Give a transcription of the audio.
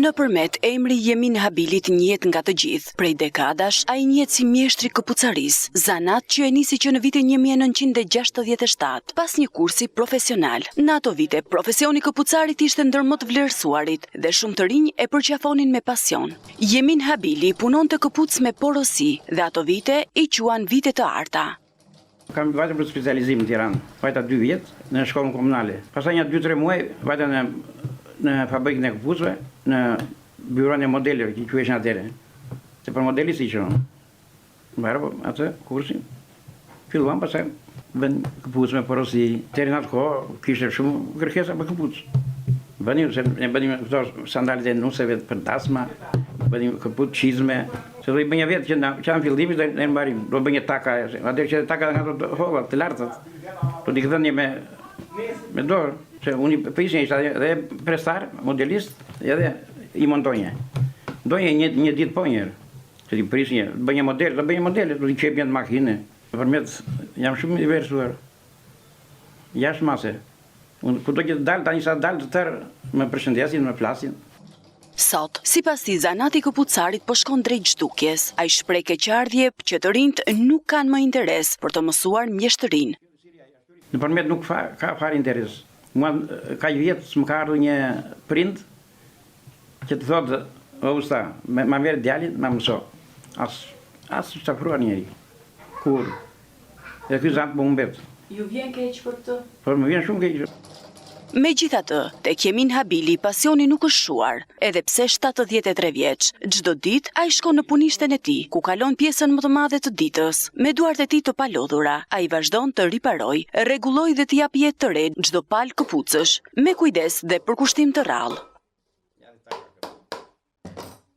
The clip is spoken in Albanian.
Nëpërmet emri Jemin Habilit njihet nga të gjithë. Prej dekadash ai njihet si mjeshtri këpucaris, zanat që e nisi që në vitin 1967, pas një kursi profesional. Në ato vite, profesioni këpucarit ishte ndër më të vlerësuarit dhe shumë të rinj e përqafonin me pasion. Jemin Habili punonte këpuc me porosi dhe ato vite i quan vite të arta. Kam vajtë për specializim në Tiranë, vajta 2 vjetë në shkollën komunale. Pastaj një 2-3 muaj vajta në fabrikën e këpucëve, në byron e modeleve që quheshin atëre. Se për modeli si qënë. Mbaro atë kursin. Filluam pastaj bën këpucë me porosi. Deri në atë kohë kishte shumë kërkesa për këpucë. Bënim këto sandalet e nuseve për dasma, bënim këpucë çizme. Se do i bënja vetë që në fillimit dhe në mbarim. Do bënja taka, atër që taka nga të hova, të lartët. Do t'i këthënje me dorë. Se unë prisja ishte edhe prestar, modelist, edhe i montonje. Donje një ditë po njërë. Se t'i prisja, bënja modele, do t'i qep një të makine. Përmet, jam shumë i versuar. Jashtë mase. Kudo që të dalë, tani sa dalë të tërë, me përshëndesin, me flasin. Sot, sipas tij zanati këpucarit po shkon drejt zhdukjes. Ai shpreh keqardhje që të rinjt nuk kanë më interes për të mësuar mjeshtërinë. Nëpërmjet nuk ka fare interes. Mua ka vjetë s'më ka ardhur një prind që të thotë, o usta, ma merë djalin, ma mëso. As shafruar njeri. Kur? Dhe ky zant më humbet. Ju vjen keq për këtë? Por më vjen shumë keq. Megjithatë, tek Jemin Habili pasioni nuk është shuar, edhe pse 73 vjeç. Çdo ditë ai shkon në punishten e tij, ku kalon pjesën më të madhe të ditës. Me duart e tij të palodhura, ai vazhdon të riparojë, rregullojë dhe të jap jetë të re çdo palë këpucësh, me kujdes dhe përkushtim të rrallë.